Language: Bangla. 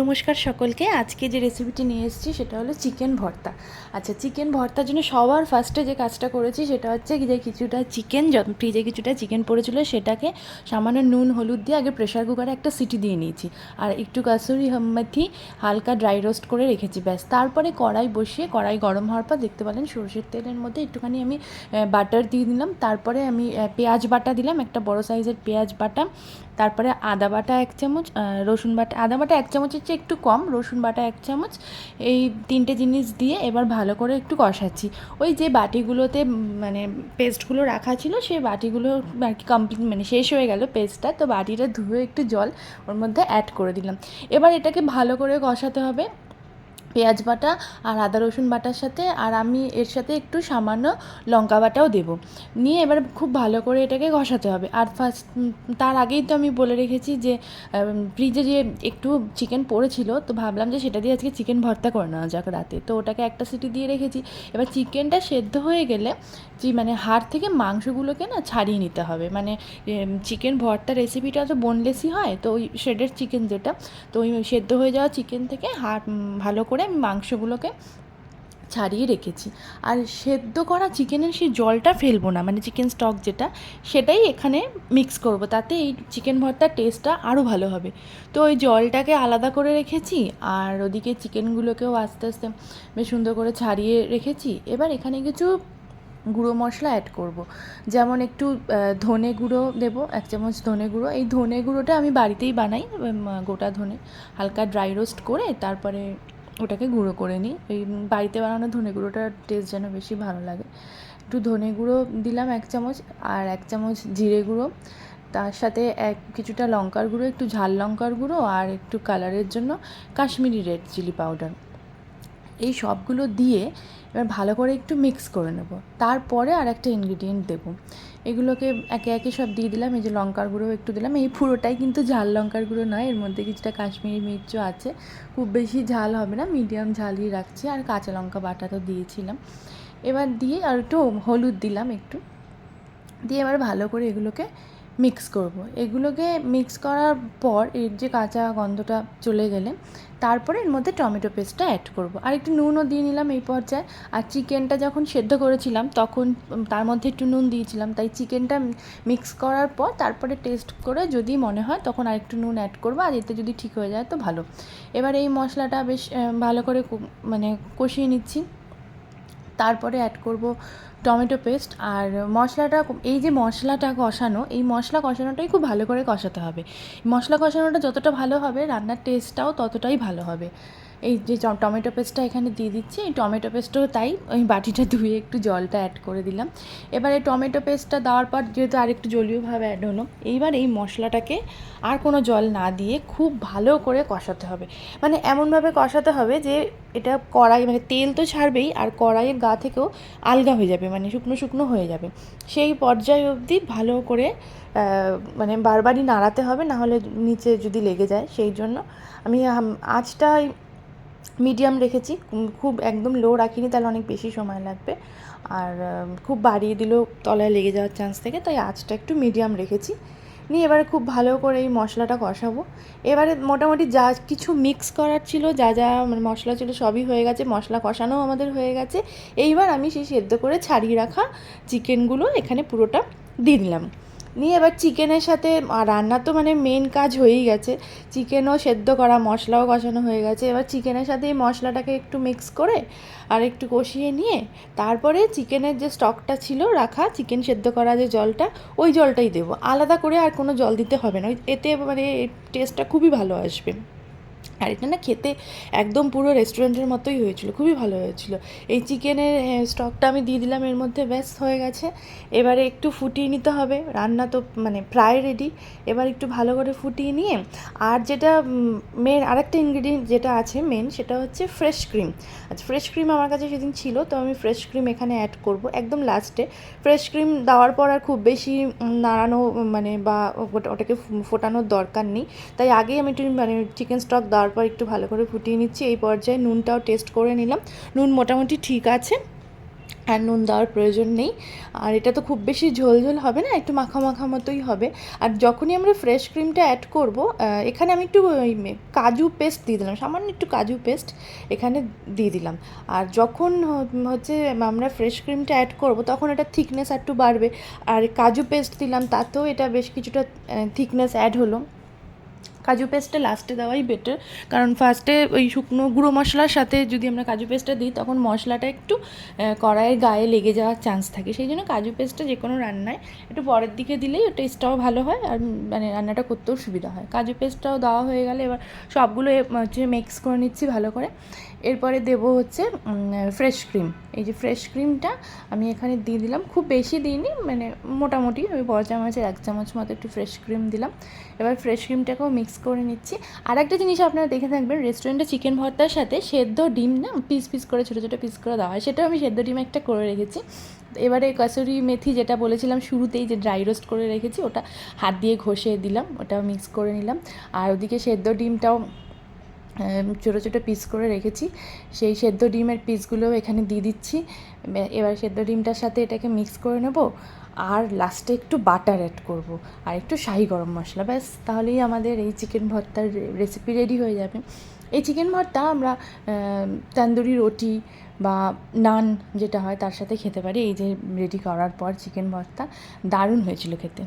নমস্কার সকলকে। আজকে যে রেসিপিটি নিয়ে এসেছি সেটা হলো চিকেন ভর্তা। আচ্ছা, চিকেন ভর্তার জন্য সবার ফার্স্টে যে কাজটা করেছি সেটা হচ্ছে যে কিছুটা চিকেন, ফ্রিজে কিছুটা চিকেন পড়েছিল সেটাকে সামান্য নুন হলুদ দিয়ে আগে প্রেশার কুকারে একটা সিটি দিয়ে নিয়েছি, আর একটু কাসুরি মেথি হালকা ড্রাই রোস্ট করে রেখেছি। ব্যাস, তারপরে কড়াই বসিয়ে কড়াই গরম হওয়ার পর দেখতে পেলেন সরষের তেলের মধ্যে একটুখানি আমি বাটার দিয়ে দিলাম। তারপরে আমি পেঁয়াজ বাটা দিলাম, একটা বড় সাইজের পেঁয়াজ বাটা। তারপরে আদা বাটা 1 চামচ, রসুন বাটা, আদা বাটা 1 চামচের চেয়ে একটু কম, রসুন বাটা 1 চামচ। এই 3টে জিনিস দিয়ে এবার ভালো করে একটু কষাচ্ছি। ওই যে বাটিগুলোতে মানে পেস্টগুলো রাখা ছিল সেই বাটিগুলো আর কি কমপ্লিট মানে শেষ হয়ে গেল পেস্টটা, তো বাটিটা ধুয়ে একটু জল ওর মধ্যে অ্যাড করে দিলাম। এবার এটাকে ভালো করে কষাতে হবে পেঁয়াজ বাটা আর আদা রসুন বাটার সাথে, আর আমি এর সাথে একটু সামান্য লঙ্কা বাটাও দেবো। নিয়ে এবার খুব ভালো করে এটাকে ঘষাতে হবে। আর তার আগেই তো আমি বলে রেখেছি যে ফ্রিজে যে একটু চিকেন পড়েছিল, তো ভাবলাম যে সেটা দিয়ে আজকে চিকেন ভর্তা করে নেওয়া যাক রাতে, তো ওটাকে একটা সিটি দিয়ে রেখেছি। এবার চিকেনটা সেদ্ধ হয়ে গেলে মানে হাড় থেকে মাংসগুলোকে না ছাড়িয়ে নিতে হবে। মানে চিকেন ভর্তা রেসিপিটা তো বোনলেসই হয়, তো ওই শ্রেডেড চিকেন যেটা, তো ওই সেদ্ধ হয়ে যাওয়া চিকেন থেকে ভালো করে আমি মাংসগুলোকে ছাড়িয়ে রেখেছি। আর সেদ্ধ করা চিকেনের সেই জলটা ফেলবো না, মানে চিকেন স্টক যেটা, সেটাই এখানে মিক্স করব, তাতে এই চিকেন ভর্তার টেস্টটা আরও ভালো হবে। তো ওই জলটাকে আলাদা করে রেখেছি, আর ওদিকে চিকেনগুলোকেও আস্তে আস্তে বেশ সুন্দর করে ছাড়িয়ে রেখেছি। এবার এখানে কিছু গুঁড়ো মশলা অ্যাড করব, যেমন একটু ধনে গুঁড়ো দেবো, 1 চামচ ধনে গুঁড়ো। এই ধনে গুঁড়োটা আমি বাড়িতেই বানাই, গোটা ধনে হালকা ড্রাই রোস্ট করে তারপরে ওটাকে গুঁড়ো করে নিই। এই বাড়িতে বানানো ধনে গুঁড়োটার টেস্ট যেন বেশি ভালো লাগে। একটু ধনে গুঁড়ো দিলাম 1 চামচ, আর 1 চামচ জিরে গুঁড়ো, তার সাথে কিছুটা লঙ্কার গুঁড়ো, একটু ঝাল লঙ্কার গুঁড়ো, আর একটু কালারের জন্য কাশ্মীরি রেড চিলি পাউডার। এই সবগুলো দিয়ে এবার ভালো করে একটু মিক্স করে নেব। তারপরে আর একটা ইনগ্রিডিয়েন্ট দেবো, এগুলোকে একে একে সব দিয়ে দিলাম। এই যে লঙ্কার গুঁড়ো একটু দিলাম, এই পুরোটাই কিন্তু ঝাল লঙ্কার গুঁড়ো নয়, এর মধ্যে কিছুটা কাশ্মীরি মির্চও আছে। খুব বেশি ঝাল হবে না, মিডিয়াম ঝালই রাখছি। আর কাঁচা লঙ্কা বাটা তো দিয়েছিলাম। এবার দিয়ে আর একটু হলুদ দিলাম একটু, দিয়ে এবার ভালো করে এগুলোকে মিক্স করব। এগুলোকে মিক্স করার পর এর যে কাঁচা গন্ধটা চলে গেলে তারপরে এর মধ্যে টমেটো পেস্টটা অ্যাড করব, আর একটু নুনও দিয়ে নিলাম এই পর্যায়ে। আর চিকেনটা যখন সেদ্ধ করেছিলাম তখন তার মধ্যে একটু নুন দিয়েছিলাম, তাই চিকেনটা মিক্স করার পর তারপরে টেস্ট করে যদি মনে হয় তখন আরেকটু নুন অ্যাড করবো, আর এতে যদি ঠিক হয়ে যায় তো ভালো। এবার এই মশলাটা বেশ ভালো করে মানে কষিয়ে নিচ্ছি। তারপরে অ্যাড করব টমেটো পেস্ট। আর মশলাটা, এই যে মশলাটা কষানো, এই মশলা কষানোটাই খুব ভালো করে কষাতে হবে। মশলা কষানোটা যতটা ভালো হবে রান্নার টেস্টটাও ততটাই ভালো হবে। এই যে টমেটো পেস্টটা এখানে দিয়ে দিচ্ছি, এই টমেটো পেস্টও তাই ওই বাটিটা ধুয়ে একটু জলটা অ্যাড করে দিলাম। এবারে টমেটো পেস্টটা দেওয়ার পর যেহেতু আরেকটু জলীয়ভাবে অ্যাড হলো, এইবার এই মশলাটাকে আর কোনো জল না দিয়ে খুব ভালো করে কষাতে হবে। মানে এমনভাবে কষাতে হবে যে এটা কড়াই মানে তেল তো ছাড়বেই, আর কড়াইয়ের গা থেকেও আলগা হয়ে যাবে, মানে শুকনো শুকনো হয়ে যাবে। সেই পর্যায় অবধি ভালো করে মানে বারবারই নাড়াতে হবে, না হলে নিচে যদি লেগে যায়। সেই জন্য আমি আঁচটা মিডিয়াম রেখেছি, খুব একদম লো রাখিনি, তাহলে অনেক বেশি সময় লাগবে। আর খুব বাড়িয়ে দিলেও তলায় লেগে যাওয়ার চান্স থাকে, তাই আঁচটা একটু মিডিয়াম রেখেছি। নিয়ে এবারে খুব ভালো করে এই মশলাটা কষাবো। এবারে মোটামুটি যা কিছু মিক্স করার ছিল, যা যা মানে মশলা ছিল সবই হয়ে গেছে, মশলা কষানোও আমাদের হয়ে গেছে। এইবার আমি সেই সেদ্ধ করে ছাড়িয়ে রাখা চিকেনগুলো এখানে পুরোটা দিয়ে দিলাম। নিয়ে এবার চিকেনের সাথে রান্না তো মানে মেন কাজ হয়েই গেছে, চিকেনও সেদ্ধ করা, মশলাও কষানো হয়ে গেছে। এবার চিকেনের সাথে এই মশলাটাকে একটু মিক্স করে আর একটু কষিয়ে নিয়ে তারপরে চিকেনের যে স্টকটা ছিল রাখা, চিকেন সেদ্ধ করা যে জলটা, ওই জলটাই দেবো। আলাদা করে আর কোনো জল দিতে হবে না, এতে মানে টেস্টটা খুবই ভালো আসবে। আর এটা না খেতে একদম পুরো রেস্টুরেন্টের মতোই হয়েছিল, খুবই ভালো হয়েছিল। এই চিকেনের স্টকটা আমি দিয়ে দিলাম এর মধ্যে, ব্যাস হয়ে গেছে। এবারে একটু ফুটিয়ে নিতে হবে, রান্না তো মানে প্রায় রেডি। এবার একটু ভালো করে ফুটিয়ে নিয়ে, আর যেটা মেন আরেকটা ইনগ্রিডিয়েন্ট যেটা আছে মেন, সেটা হচ্ছে ফ্রেশ ক্রিম। আচ্ছা, ফ্রেশ ক্রিম আমার কাছে সেদিন ছিল, তো আমি ফ্রেশ ক্রিম এখানে অ্যাড করব একদম লাস্টে। ফ্রেশ ক্রিম দেওয়ার পর আর খুব বেশি নাড়ানো মানে বা ওটাকে ফোটানোর দরকার নেই, তাই আগেই আমি একটু মানে চিকেন স্টক দেওয়ার পর একটু ভালো করে ফুটিয়ে নিচ্ছি। এই পর্যায়ে নুনটাও টেস্ট করে নিলাম, নুন মোটামুটি ঠিক আছে। আর নুন দেওয়ার প্রয়োজন নেই। আর এটা তো খুব বেশি ঝোল ঝোল হবে না, একটু মাখা মাখা মতোই হবে। আর যখনই আমরা ফ্রেশ ক্রিমটা অ্যাড করব, এখানে আমি একটু ওই কাজু পেস্ট দিয়ে দিলাম, সামান্য একটু কাজু পেস্ট এখানে দিয়ে দিলাম। আর যখন হচ্ছে আমরা ফ্রেশ ক্রিমটা অ্যাড করব তখন এটা থিকনেস একটু বাড়বে। আর কাজু পেস্ট দিলাম, তাতেও এটা বেশ কিছুটা থিকনেস অ্যাড হলো। কাজু পেস্টটা লাস্টে দেওয়াই বেটার, কারণ ফার্স্টে ওই শুকনো গুঁড়ো মশলার সাথে যদি আমরা কাজু পেস্টটা দিই তখন মশলাটা একটু কড়াইয়ের গায়ে লেগে যাওয়ার চান্স থাকে। সেই জন্য কাজু পেস্টটা যে কোনো রান্নায় একটু পরের দিকে দিলেই টেস্টটাও ভালো হয়, আর মানে রান্নাটা করতেও সুবিধা হয়। কাজু পেস্টটাও দেওয়া হয়ে গেলে এবার সবগুলো হচ্ছে মিক্স করে নিচ্ছি ভালো করে। এরপরে দেবো হচ্ছে ফ্রেশ ক্রিম। এই যে ফ্রেশ ক্রিমটা আমি এখানে দিয়ে দিলাম, খুব বেশি দিইনি, মানে মোটামুটি ওই বড় চামচের 1 চামচ মতো একটু ফ্রেশ ক্রিম দিলাম। এবার ফ্রেশ ক্রিমটাকেও মিক্স করে নিচ্ছি। আর একটা জিনিস আপনারা দেখে থাকবেন, রেস্টুরেন্টে চিকেন ভর্তার সাথে সেদ্ধ ডিম না পিস পিস করে ছোটো ছোটো পিস করে দেওয়া হয়, সেটাও আমি সেদ্ধ ডিম একটা করে রেখেছি। এবারে কসুরি মেথি যেটা বলেছিলাম শুরুতেই, যে ড্রাই রোস্ট করে রেখেছি, ওটা হাত দিয়ে ঘষে দিলাম, ওটাও মিক্স করে নিলাম। আর ওদিকে সেদ্ধ ডিমটাও ছোটো ছোটো পিস করে রেখেছি, সেই সেদ্ধ ডিমের পিসগুলোও এখানে দিয়ে দিচ্ছি। এবার সেদ্ধ ডিমটার সাথে এটাকে মিক্স করে নেব। আর লাস্টে একটু বাটার অ্যাড করব, আর একটু শাহি গরম মশলা, ব্যাস তাহলেই আমাদের এই চিকেন ভর্তার রেসিপি রেডি হয়ে যাবে। এই চিকেন ভর্তা আমরা তন্দুরি রুটি বা নান যেটা হয় তার সাথে খেতে পারি। এই যে রেডি করার পর চিকেন ভর্তা দারুণ হয়েছিল খেতে।